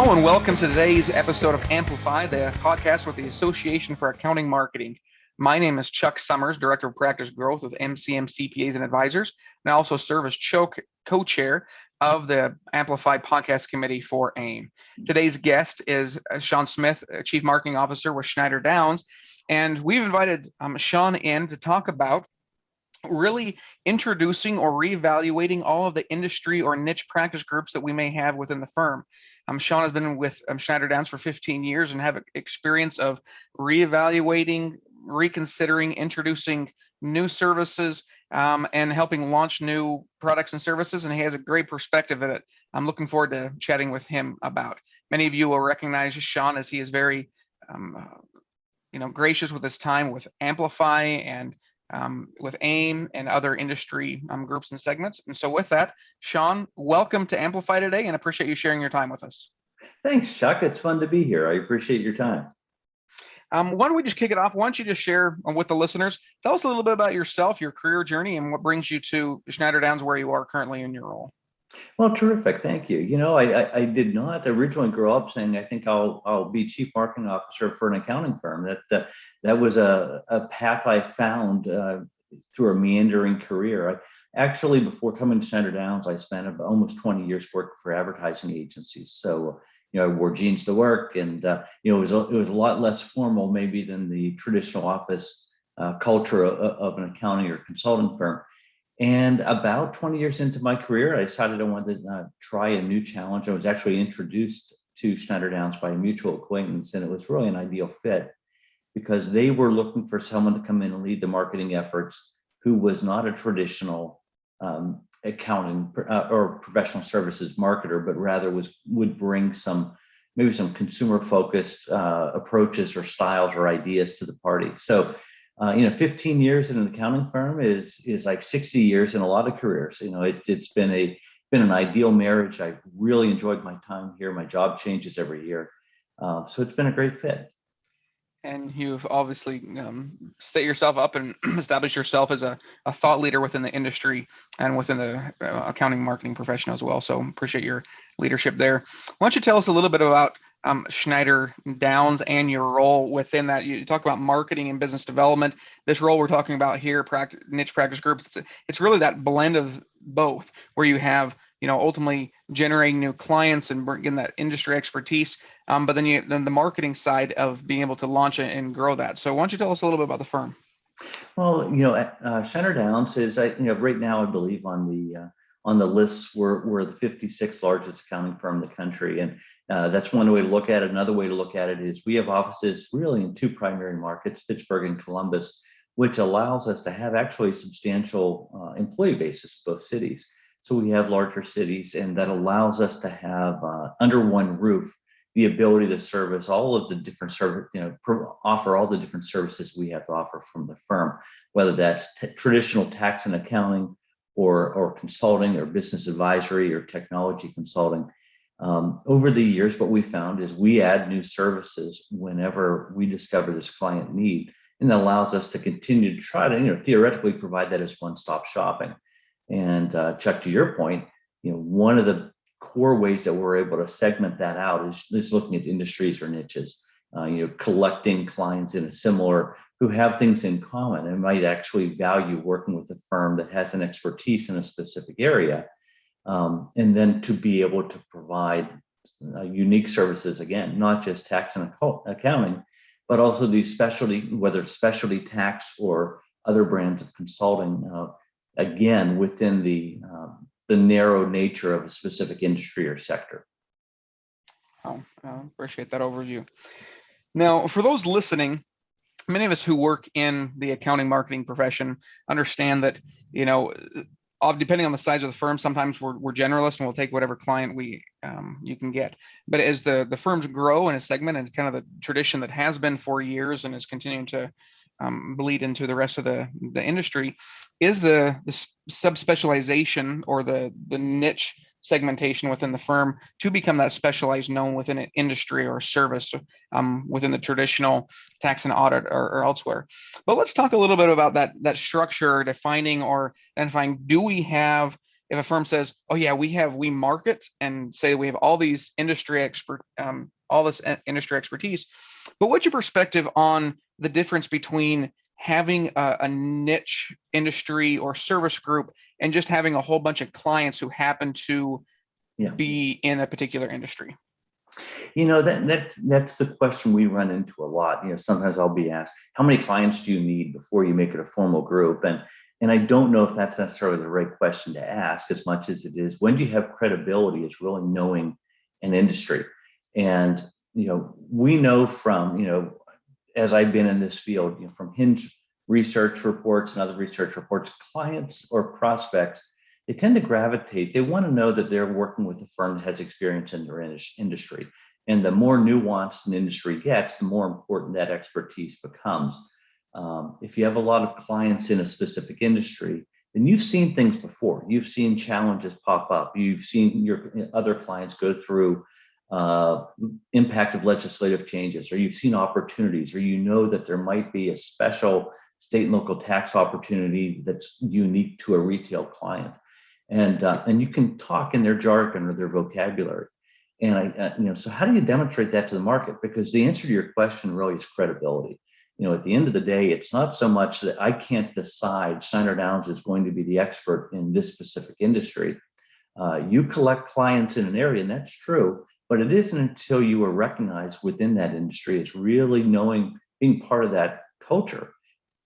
Hello and welcome to today's episode of Amplify, the podcast with the Association for Accounting Marketing. My name is Chuck Summers, Director of Practice Growth with MCM CPAs and Advisors, and I also serve as co-chair of the Amplify Podcast Committee for AIM. Today's guest is Sean Smith, Chief Marketing Officer with Schneider Downs, and we've invited Sean in to talk about really introducing or reevaluating all of the industry or niche practice groups that we may have within the firm. Sean has been with Schneider Downs for 15 years and have experience of reevaluating, reconsidering, introducing new services, and helping launch new products and services. And he has a great perspective in it. I'm looking forward to chatting with him about. Many of you will recognize Sean as he is very, gracious with his time with Amplify and with AIM and other industry groups and segments. And so with that, Sean, welcome to Amplify today and appreciate you sharing your time with us. Thanks, Chuck. It's fun to be here. I appreciate your time. Why don't we just kick it off? Why don't you just share with the listeners, tell us a little bit about yourself, your career journey, and what brings you to Schneider Downs where you are currently in your role. Well, terrific. Thank you. I did not originally grow up saying I think I'll be chief marketing officer for an accounting firm. That was a path I found through a meandering career. Actually, before coming to Schneider Downs, I spent almost 20 years working for advertising agencies. So, I wore jeans to work, and it was a lot less formal maybe than the traditional office culture of an accounting or consulting firm. And about 20 years into my career, I decided I wanted to try a new challenge. I was actually introduced to Schneider Downs by a mutual acquaintance, and it was really an ideal fit because they were looking for someone to come in and lead the marketing efforts who was not a traditional accounting or professional services marketer, but rather would bring maybe some consumer focused approaches or styles or ideas to the party. So 15 years in an accounting firm is like 60 years in a lot of careers. It's been an ideal marriage. I've really enjoyed my time here. My job changes every year. So it's been a great fit. And you've obviously set yourself up and established yourself as a thought leader within the industry and within the accounting marketing profession as well. So appreciate your leadership there. Why don't you tell us a little bit about Schneider Downs and your role within that? You talk about marketing and business development. This role we're talking about here, niche practice groups, it's really that blend of both where you have ultimately generating new clients and bringing that industry expertise, but then the marketing side of being able to launch it and grow that. So why don't you tell us a little bit about the firm? Well, Schneider Downs is, right now I believe on the list we're the 56th largest accounting firm in the country, and that's one way to look at it. Another way to look at it is we have offices really in two primary markets, Pittsburgh and Columbus, which allows us to have actually a substantial employee basis in both cities. So we have larger cities, and that allows us to have under one roof the ability to service all of the different offer all the different services we have to offer from the firm, whether that's traditional tax and accounting or consulting or business advisory or technology consulting. Over the years, what we found is we add new services whenever we discover this client need, and that allows us to continue to try to theoretically provide that as one-stop shopping. And Chuck, to your point, one of the core ways that we're able to segment that out is looking at industries or niches, collecting clients who have things in common and might actually value working with a firm that has an expertise in a specific area, and then to be able to provide unique services, again, not just tax and accounting, but also these whether it's specialty tax or other brands of consulting, again, within the narrow nature of a specific industry or sector. I appreciate that overview. Now, for those listening, many of us who work in the accounting marketing profession understand that, depending on the size of the firm, sometimes we're generalists and we'll take whatever client you can get. But as the firms grow in a segment, and kind of the tradition that has been for years and is continuing to bleed into the rest of the industry, is the subspecialization or the niche segmentation within the firm to become that specialized known within an industry or service within the traditional tax and audit or elsewhere. But let's talk a little bit about that structure, defining or identifying, do we have if a firm says, oh yeah, we market and say we have all these industry industry expertise, but what's your perspective on the difference between having a niche industry or service group and just having a whole bunch of clients who happen to Yeah. be in a particular industry? That's the question we run into a lot. Sometimes I'll be asked, how many clients do you need before you make it a formal group? And I don't know if that's necessarily the right question to ask, as much as it is, when do you have credibility? It's really knowing an industry. And we know from as I've been in this field, from Hinge research reports and other research reports, clients or prospects, they tend to gravitate. They want to know that they're working with a firm that has experience in their industry. And the more nuanced an industry gets, the more important that expertise becomes. If you have a lot of clients in a specific industry, then you've seen things before. You've seen challenges pop up. You've seen your other clients go through impact of legislative changes, or you've seen opportunities, or that there might be a special state and local tax opportunity that's unique to a retail client, and you can talk in their jargon or their vocabulary. And so how do you demonstrate that to the market? Because the answer to your question really is credibility. At the end of the day, it's not so much that I can't decide Schneider Downs is going to be the expert in this specific industry. You collect clients in an area, and that's true, but it isn't until you are recognized within that industry as really being part of that culture,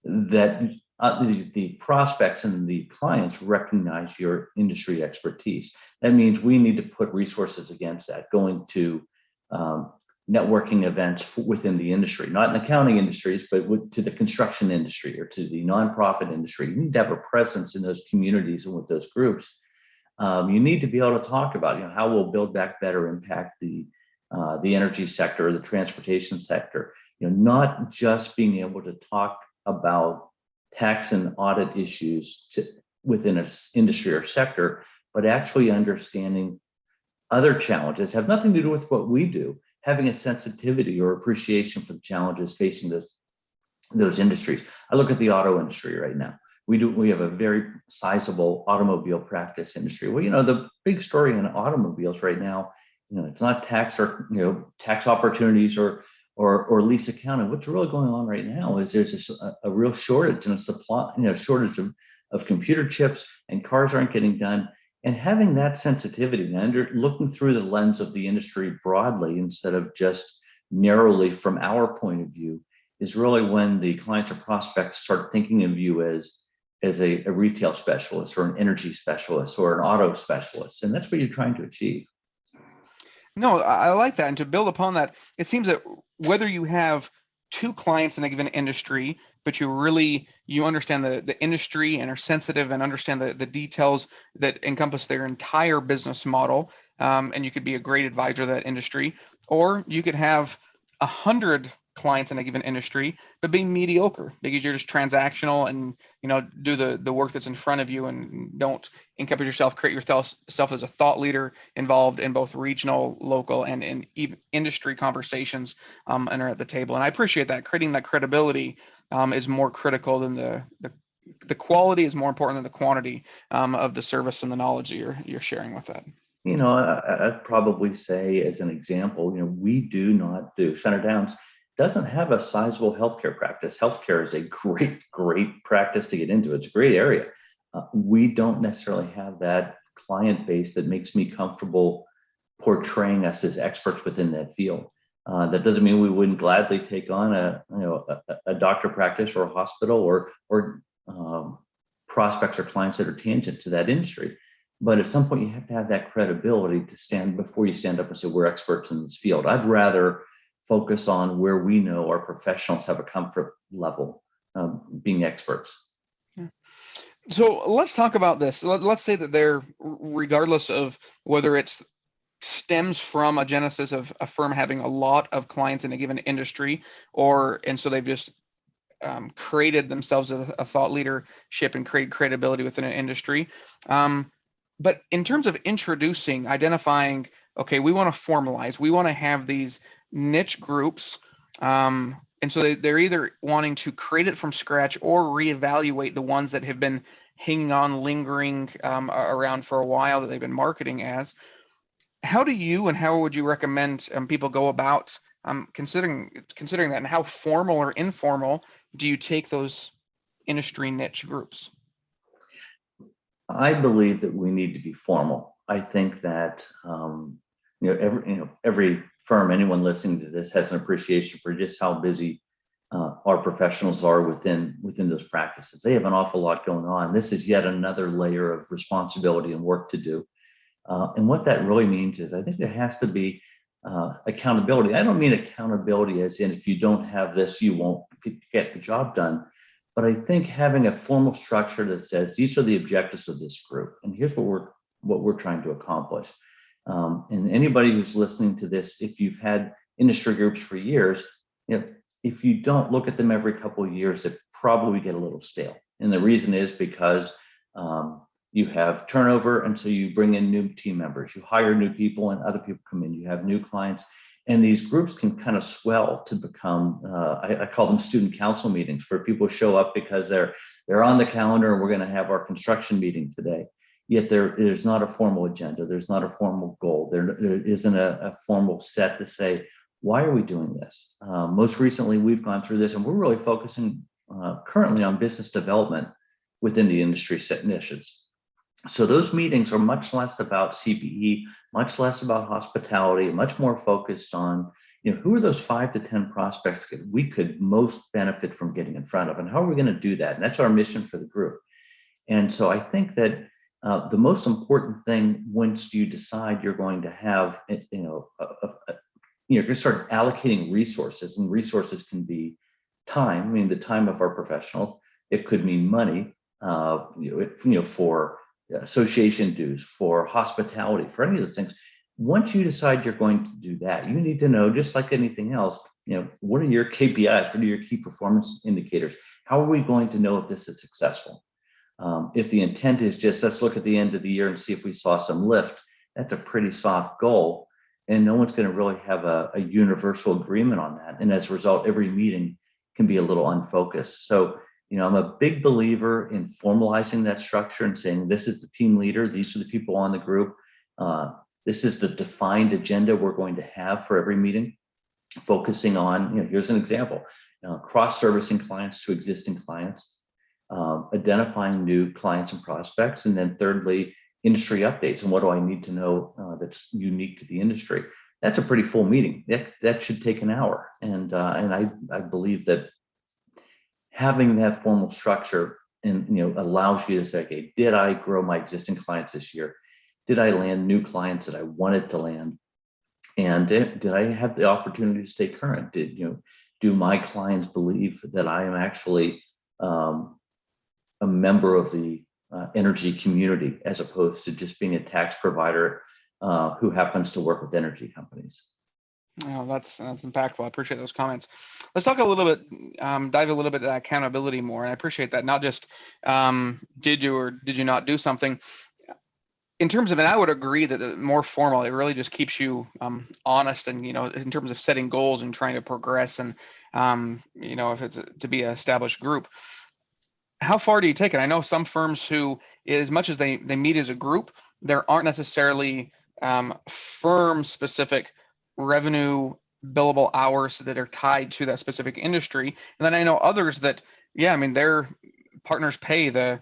that the prospects and the clients recognize your industry expertise. That means we need to put resources against that, going to networking events within the industry, not in accounting industries, but to the construction industry or to the nonprofit industry. You need to have a presence in those communities and with those groups. You need to be able to talk about how we'll build back better, impact the energy sector or the transportation sector. Not just being able to talk about tax and audit issues within an industry or sector, but actually understanding other challenges have nothing to do with what we do, having a sensitivity or appreciation for the challenges facing those industries. I look at the auto industry right now. We have a very sizable automobile practice industry. Well, the big story in automobiles right now, it's not tax or tax opportunities or lease accounting. What's really going on right now is there's a real shortage and a supply, shortage of computer chips, and cars aren't getting done. And having that sensitivity and looking through the lens of the industry broadly instead of just narrowly from our point of view is really when the clients or prospects start thinking of you as a retail specialist or an energy specialist or an auto specialist. And that's what you're trying to achieve. No, I like that. And to build upon that, it seems that whether you have two clients in a given industry, but you understand the industry and are sensitive and understand the details that encompass their entire business model, and you could be a great advisor to that industry, or you could have 100 clients in a given industry, but being mediocre because you're just transactional and do the work that's in front of you and don't encompass yourself, create yourself as a thought leader involved in both regional, local, and in even industry conversations, and are at the table. And I appreciate that. Creating that credibility is more critical than the quality is more important than the quantity of the service and the knowledge that you're sharing with that. I'd probably say, as an example, we do not do Schneider Downs doesn't have a sizable healthcare practice. Healthcare is a great practice to get into. It's a great area. We don't necessarily have that client base that makes me comfortable portraying us as experts within that field. That doesn't mean we wouldn't gladly take on a doctor practice or a hospital or prospects or clients that are tangent to that industry. But at some point, you have to have that credibility to stand before you stand up and say, we're experts in this field. I'd rather focus on where we know our professionals have a comfort level being experts. Yeah. So let's talk about this. Let's say that they're, regardless of whether it stems from a genesis of a firm having a lot of clients in a given industry, and so they've just created themselves a thought leadership and create credibility within an industry. But in terms of identifying, okay, we want to formalize, we want to have these niche groups, and And so they're either wanting to create it from scratch or reevaluate the ones that have been hanging on, lingering around for a while that they've been marketing as. How do you and how would you recommend people go about considering that, and how formal or informal do you take those industry niche groups? I believe that we need to be formal. I think that every firm, anyone listening to this, has an appreciation for just how busy our professionals are within those practices. They have an awful lot going on. This is yet another layer of responsibility and work to do. And what that really means is, I think there has to be accountability. I don't mean accountability as in, if you don't have this, you won't get the job done. But I think having a formal structure that says these are the objectives of this group, and here's what we're trying to accomplish. And anybody who's listening to this, if you've had industry groups for years, if you don't look at them every couple of years, they probably get a little stale. And the reason is because you have turnover, and so you bring in new team members, you hire new people, and other people come in, you have new clients. And these groups can kind of swell to become, I call them student council meetings, where people show up because they're on the calendar and we're going to have our construction meeting today. Yet there is not a formal agenda. There's not a formal goal. There isn't a formal set to say, why are we doing this? Most recently, we've gone through this, and we're really focusing currently on business development within the industry set niches. So those meetings are much less about CPE, much less about hospitality, much more focused on, who are those 5 to 10 prospects that we could most benefit from getting in front of, and how are we going to do that? And that's our mission for the group. And so I think that the most important thing, once you decide you're going to have, you're going to start allocating resources, and resources can be time. I mean, the time of our professionals. It could mean money, for association dues, for hospitality, for any of those things. Once you decide you're going to do that, you need to know, just like anything else, what are your KPIs? What are your key performance indicators? How are we going to know if this is successful? If the intent is just, let's look at the end of the year and see if we saw some lift, that's a pretty soft goal. And no one's going to really have a universal agreement on that. And as a result, every meeting can be a little unfocused. So, I'm a big believer in formalizing that structure and saying, this is the team leader, these are the people on the group. This is the defined agenda we're going to have for every meeting, focusing on, here's an example, cross-servicing clients to existing clients, identifying new clients and prospects, and then thirdly, industry updates. And what do I need to know that's unique to the industry? That's a pretty full meeting. That should take an hour. And I believe that having that formal structure allows you to say, okay, did I grow my existing clients this year? Did I land new clients that I wanted to land? And did I have the opportunity to stay current? Do my clients believe that I am actually a member of the energy community, as opposed to just being a tax provider who happens to work with energy companies? Oh, that's impactful. I appreciate those comments. Let's talk a little bit, dive a little bit into accountability more. And I appreciate that. Not just did you or did you not do something. In terms of, and I would agree that the more formal, it really just keeps you honest, and in terms of setting goals and trying to progress, and if it's to be an established group. How far do you take it? I know some firms who, as much as they meet as a group, there aren't necessarily firm specific revenue billable hours that are tied to that specific industry. And then I know others that, their partners pay the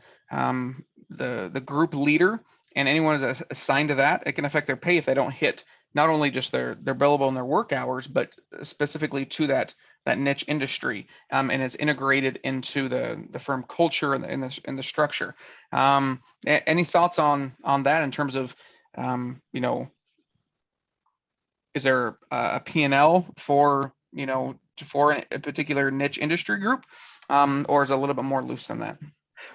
group leader, and anyone is assigned to that. It can affect their pay if they don't hit not only just their billable and their work hours, but specifically to that niche industry, and it's integrated into the firm culture and the structure. Any thoughts on that in terms of is there a P&L for a particular niche industry group, or is it a little bit more loose than that?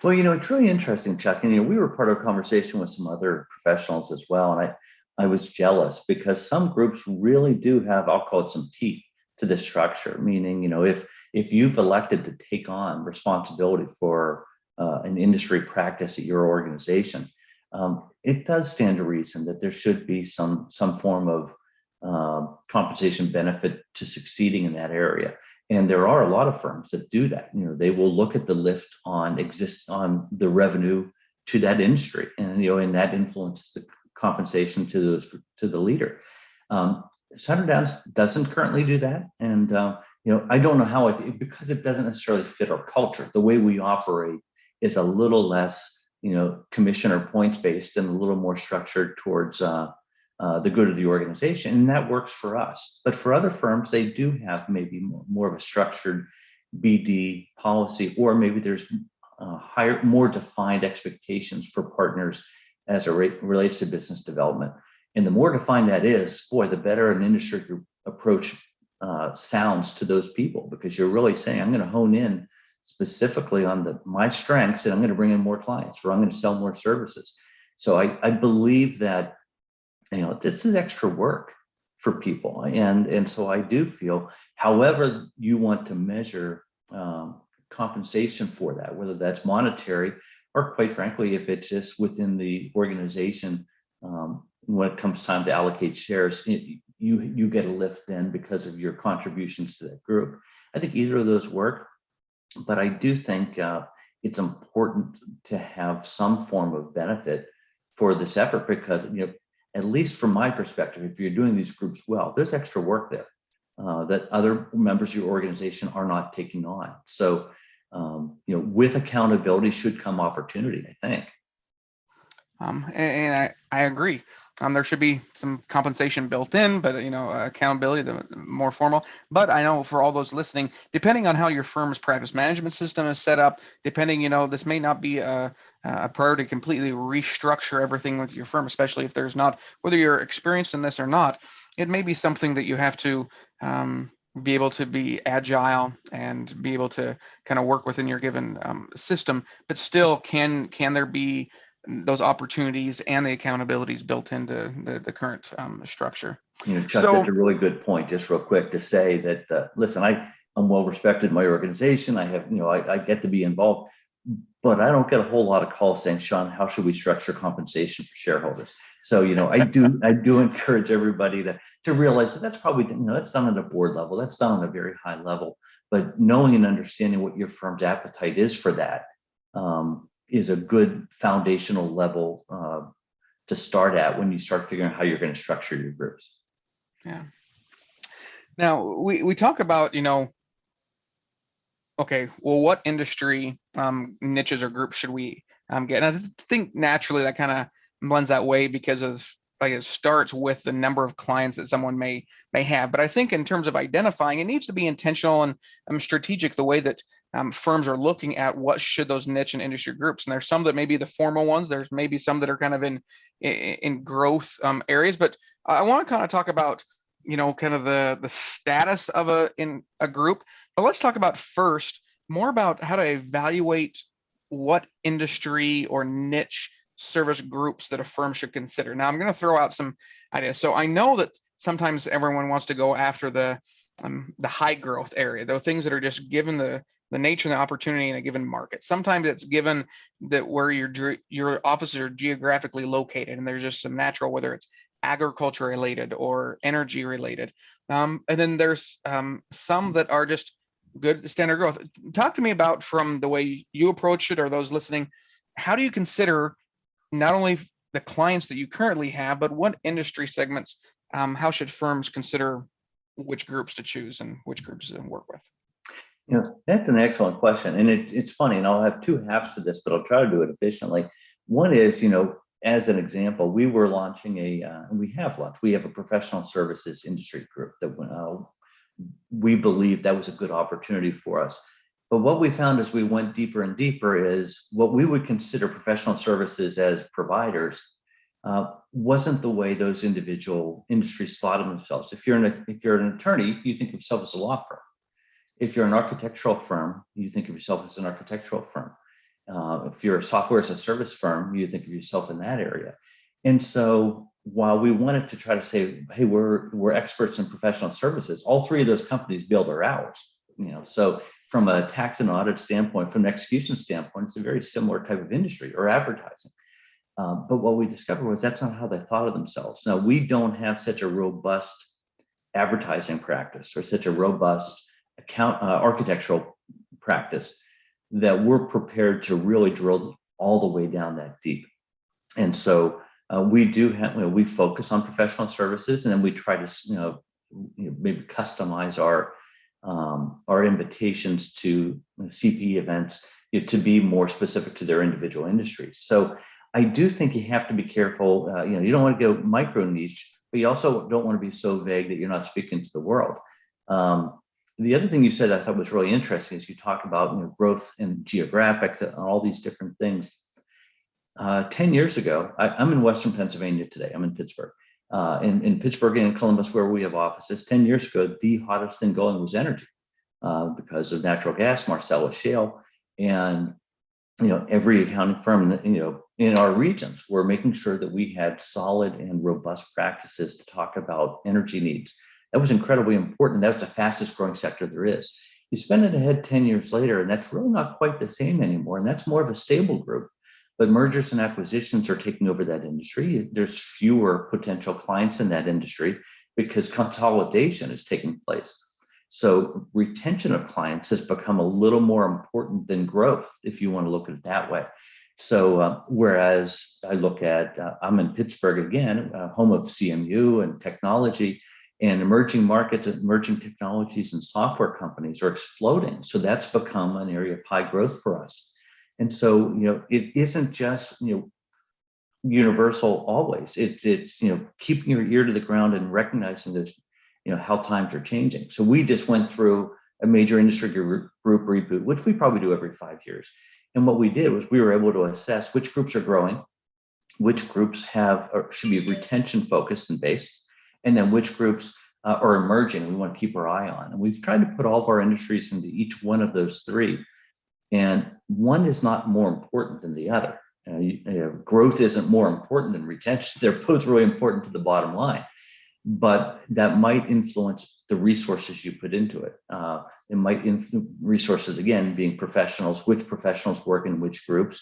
Well, it's really interesting, Chuck. And we were part of a conversation with some other professionals as well, and I was jealous because some groups really do have, I'll call it, some teeth to this structure. Meaning, if you've elected to take on responsibility for an industry practice at your organization, it does stand to reason that there should be some form of compensation benefit to succeeding in that area. And there are a lot of firms that do that. They will look at the lift on the revenue to that industry, and that influences the compensation to the leader. Center Downs doesn't currently do that, and I don't know how because it doesn't necessarily fit our culture. The way we operate is a little less, commission or points based, and a little more structured towards the good of the organization, and that works for us. But for other firms, they do have maybe more of a structured BD policy, or maybe there's more defined expectations for partners as it relates to business development. And the more defined that is, boy, the better an industry approach sounds to those people, because you're really saying, I'm going to hone in specifically on my strengths, and I'm going to bring in more clients, or I'm going to sell more services. So I believe that this is extra work for people, and so I do feel, however you want to measure compensation for that, whether that's monetary, or quite frankly, if it's just within the organization, when it comes time to allocate shares, you get a lift then because of your contributions to that group. I think either of those work, but I do think it's important to have some form of benefit for this effort, because at least from my perspective, if you're doing these groups well, there's extra work there that other members of your organization are not taking on. So, with accountability should come opportunity, I think. And I agree. There should be some compensation built in, but accountability, the more formal. But I know for all those listening, depending on how your firm's practice management system is set up, depending, this may not be a priority to completely restructure everything with your firm, especially if there's not, whether you're experienced in this or not, it may be something that you have to be able to be agile and be able to kind of work within your given system. But still, can there be those opportunities and the accountabilities built into the current structure? Chuck, that's a really good point. Just real quick to say that, listen, I'm well respected in my organization. I have, I get to be involved, but I don't get a whole lot of calls saying, Sean, how should we structure compensation for shareholders? So, I do encourage everybody to realize that that's probably, that's done at a board level, that's done on a very high level, but knowing and understanding what your firm's appetite is for that is a good foundational level to start at when you start figuring out how you're going to structure your groups. Yeah. Now we talk about, okay, well, what industry niches or groups should we get? And I think naturally that kind of blends that way because of, like, it starts with the number of clients that someone may have. But I think in terms of identifying, it needs to be intentional and strategic, the way that firms are looking at what should those niche and industry groups. And there's some that may be the formal ones. There's maybe some that are kind of in growth areas. But I want to kind of talk about, kind of the status of a group. But let's talk about first more about how to evaluate what industry or niche service groups that a firm should consider. Now, I'm going to throw out some ideas. So I know that sometimes everyone wants to go after the high growth area, though, things that are just given the nature and the opportunity in a given market. Sometimes it's given that where your offices are geographically located, and there's just some natural, whether it's agriculture related or energy related. And then there's some that are just good standard growth. Talk to me about, from the way you approach it, or those listening, how do you consider not only the clients that you currently have, but what industry segments, how should firms consider which groups to choose and which groups to work with? That's an excellent question. And it's funny, and I'll have two halves to this, but I'll try to do it efficiently. One is, as an example, we were launching we have a professional services industry group that we believe that was a good opportunity for us. But what we found as we went deeper and deeper is what we would consider professional services as providers wasn't the way those individual industries thought of themselves. If you're an attorney, you think of yourself as a law firm. If you're an architectural firm, you think of yourself as an architectural firm. If you're a software as a service firm, you think of yourself in that area. And so while we wanted to try to say, hey, we're experts in professional services, all three of those companies bill their hours. So from a tax and audit standpoint, from an execution standpoint, it's a very similar type of industry, or advertising. But what we discovered was that's not how they thought of themselves. Now, we don't have such a robust advertising practice or such a robust architectural practice that we're prepared to really drill all the way down that deep. And so we do have, we focus on professional services, and then we try to, maybe customize our invitations to CPE events to be more specific to their individual industries. So I do think you have to be careful. You don't want to go micro niche, but you also don't want to be so vague that you're not speaking to the world. The other thing you said I thought was really interesting is you talk about growth and geographic and all these different things. 10 years ago, I'm in Western Pennsylvania today. I'm in Pittsburgh. In Pittsburgh and in Columbus, where we have offices, 10 years ago, the hottest thing going was energy because of natural gas, Marcellus shale. And, every accounting firm, in our regions, were making sure that we had solid and robust practices to talk about energy needs. That was incredibly important. That was the fastest growing sector there is. You spend it ahead 10 years later, and that's really not quite the same anymore. And that's more of a stable group. But mergers and acquisitions are taking over that industry. There's fewer potential clients in that industry because consolidation is taking place. So retention of clients has become a little more important than growth, if you want to look at it that way. So whereas I look at, I'm in Pittsburgh again, home of CMU and technology, and emerging markets, emerging technologies and software companies are exploding. So that's become an area of high growth for us. And so, it isn't just, universal always. It's keeping your ear to the ground and recognizing those, how times are changing. So we just went through a major industry group reboot, which we probably do every 5 years. And what we did was we were able to assess which groups are growing, which groups have or should be retention focused and based, and then which groups are emerging we want to keep our eye on. And we've tried to put all of our industries into each one of those three. And one is not more important than the other. Growth isn't more important than retention. They're both really important to the bottom line, but that might influence the resources you put into it. It might influence resources, again, being professionals, which professionals work in which groups,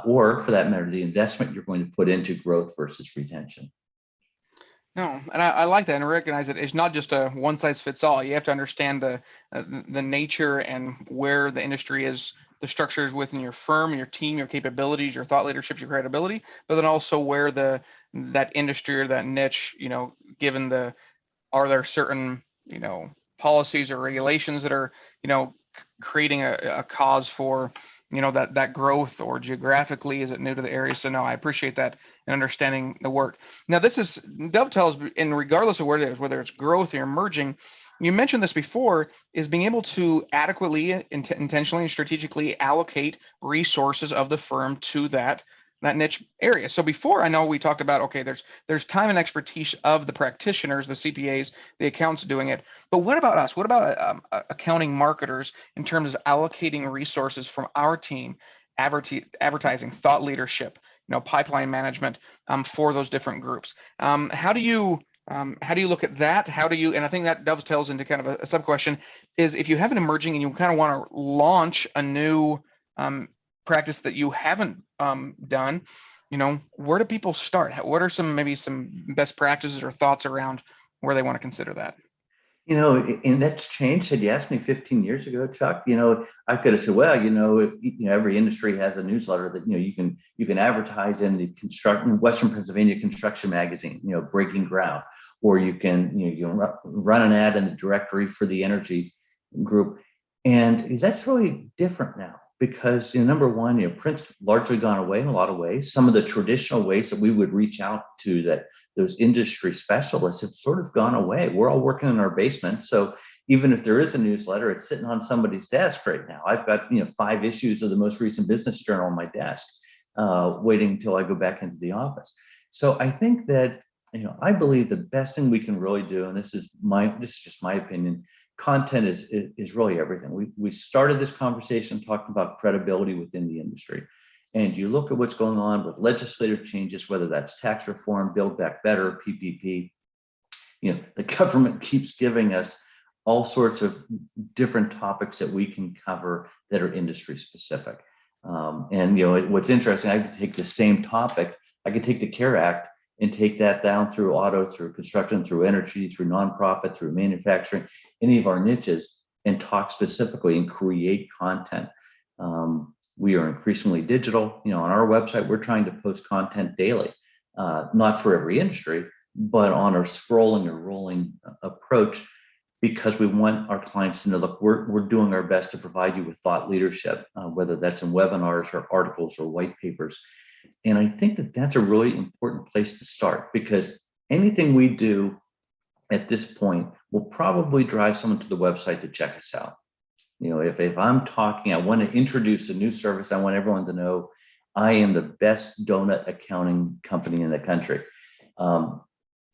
or for that matter, the investment you're going to put into growth versus retention. No, and I like that and recognize that it's not just a one size fits all. You have to understand the nature and where the industry is, the structures within your firm, your team, your capabilities, your thought leadership, your credibility, but then also where that industry or that niche, given are there certain, policies or regulations that are, creating a cause for that growth, or geographically is it new to the area? So no, I appreciate that and understanding the work. Now this is dovetails in regardless of where it is, whether it's growth or emerging. You mentioned this before, is being able to adequately, intentionally and strategically allocate resources of the firm to that niche area. So before, I know we talked about, okay, there's time and expertise of the practitioners, the CPAs, the accountants doing it. But what about us? What about accounting marketers in terms of allocating resources from our team, advertising, thought leadership, pipeline management for those different groups? How do you look at that? And I think that dovetails into kind of a sub question is, if you have an emerging and you kind of want to launch a new practice that you haven't done, where do people start? What are maybe some best practices or thoughts around where they want to consider that? And that's changed. Had you asked me 15 years ago, Chuck, I could have said, well, every industry has a newsletter that, you can advertise in the Western Pennsylvania Construction Magazine, breaking ground, or you can, run an ad in the directory for the energy group. And that's really different now because, number one, print's largely gone away in a lot of ways. Some of the traditional ways that we would reach out to those industry specialists have sort of gone away. We're all working in our basement. So even if there is a newsletter, it's sitting on somebody's desk right now. I've got, 5 issues of the most recent business journal on my desk, waiting until I go back into the office. So I think that, I believe the best thing we can really do, and this is just my opinion, content is really everything. We started this conversation talking about credibility within the industry. And you look at what's going on with legislative changes, whether that's tax reform, Build Back Better, PPP, the government keeps giving us all sorts of different topics that we can cover that are industry specific. And what's interesting, I could take the same topic, I could take the CARE Act and take that down through auto, through construction, through energy, through nonprofit, through manufacturing, any of our niches, and talk specifically and create content. We are increasingly digital. On our website, we're trying to post content daily, not for every industry, but on our scrolling or rolling approach, because we want our clients to know, look, we're doing our best to provide you with thought leadership, whether that's in webinars or articles or white papers. And I think that that's a really important place to start, because anything we do at this point will probably drive someone to the website to check us out. If I'm talking, I want to introduce a new service, I want everyone to know I am the best donut accounting company in the country.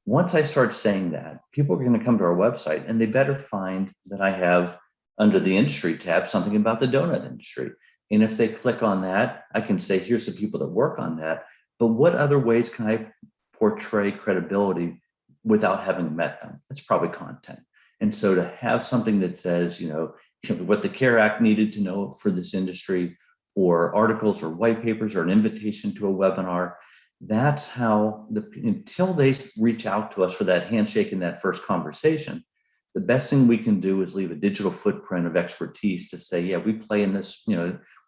Once I start saying that, people are going to come to our website, and they better find that I have, under the industry tab, something about the donut industry. And if they click on that, I can say, here's the people that work on that. But what other ways can I portray credibility without having met them? That's probably content. And so to have something that says, what the CARE Act needed to know for this industry, or articles or white papers or an invitation to a webinar, that's how, until they reach out to us for that handshake and that first conversation, the best thing we can do is leave a digital footprint of expertise to say, yeah, we play in this,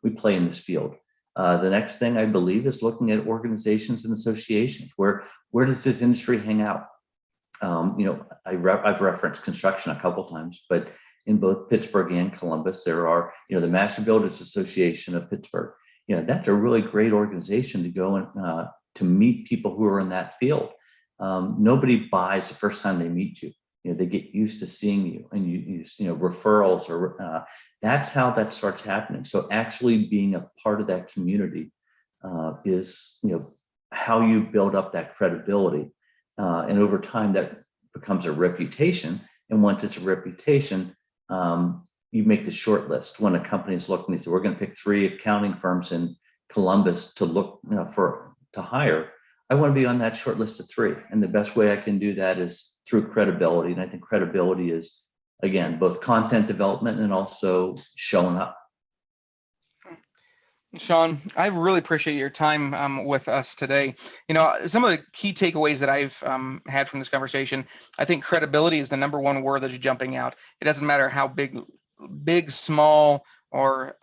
we play in this field. The next thing, I believe, is looking at organizations and associations. Where does this industry hang out? I've referenced construction a couple times, but in both Pittsburgh and Columbus, there are, the Master Builders Association of Pittsburgh. That's a really great organization to go and to meet people who are in that field. Nobody buys the first time they meet you. They get used to seeing you, and you use, referrals, or that's how that starts happening. So actually being a part of that community is, how you build up that credibility. And over time, that becomes a reputation. And once it's a reputation, you make the short list. When a company is looking, they say, we're going to pick 3 accounting firms in Columbus to look, to hire. I want to be on that short list of 3. And the best way I can do that is through credibility. And I think credibility is, again, both content development and also showing up. Sean, I really appreciate your time with us today. Some of the key takeaways that I've had from this conversation, I think credibility is the number one word that's jumping out. It doesn't matter how big, small, or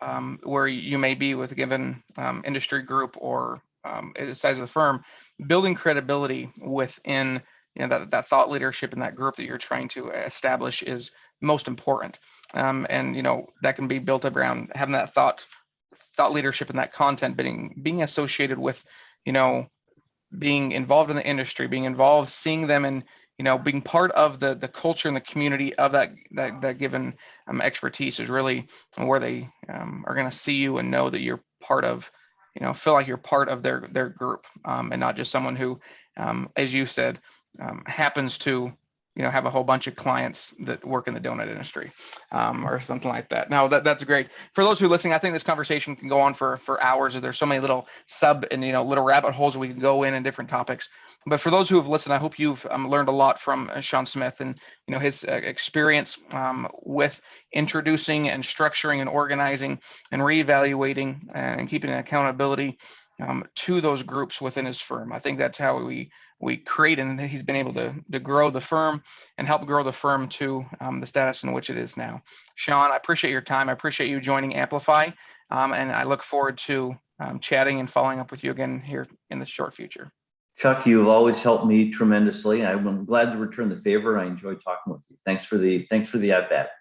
where you may be with a given industry group or the size of the firm. Building credibility within that thought leadership in that group that you're trying to establish is most important. And that can be built around having that thought leadership and that content, being associated with, being involved in the industry, being involved, seeing them, and being part of the culture and the community of that given expertise is really where they are going to see you and know that you're part of, feel like you're part of their group, and not just someone who, as you said, happens to have a whole bunch of clients that work in the donut industry, or something like that. Now that's great. For those who are listening, I think this conversation can go on for hours. There's so many little little rabbit holes we can go in different topics. But for those who have listened, I hope you've learned a lot from Sean Smith and his experience with introducing and structuring and organizing and reevaluating and keeping an accountability to those groups within his firm. I think that's how we create, and he's been able to grow the firm and help grow the firm to the status in which it is now. Sean, I appreciate your time. I appreciate you joining AAMplify, and I look forward to chatting and following up with you again here in the short future. Chuck, you've always helped me tremendously. I'm glad to return the favor. I enjoyed talking with you. Thanks for the at-bat.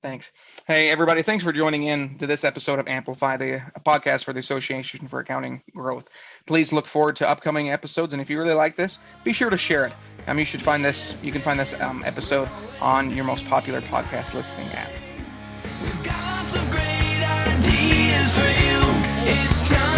Thanks. Hey, everybody. Thanks for joining in to this episode of AAMplify, the podcast for the Association for Accounting Growth. Please look forward to upcoming episodes. And if you really like this, be sure to share it. You can find this episode on your most popular podcast listening app. We've got some great ideas for you. It's time.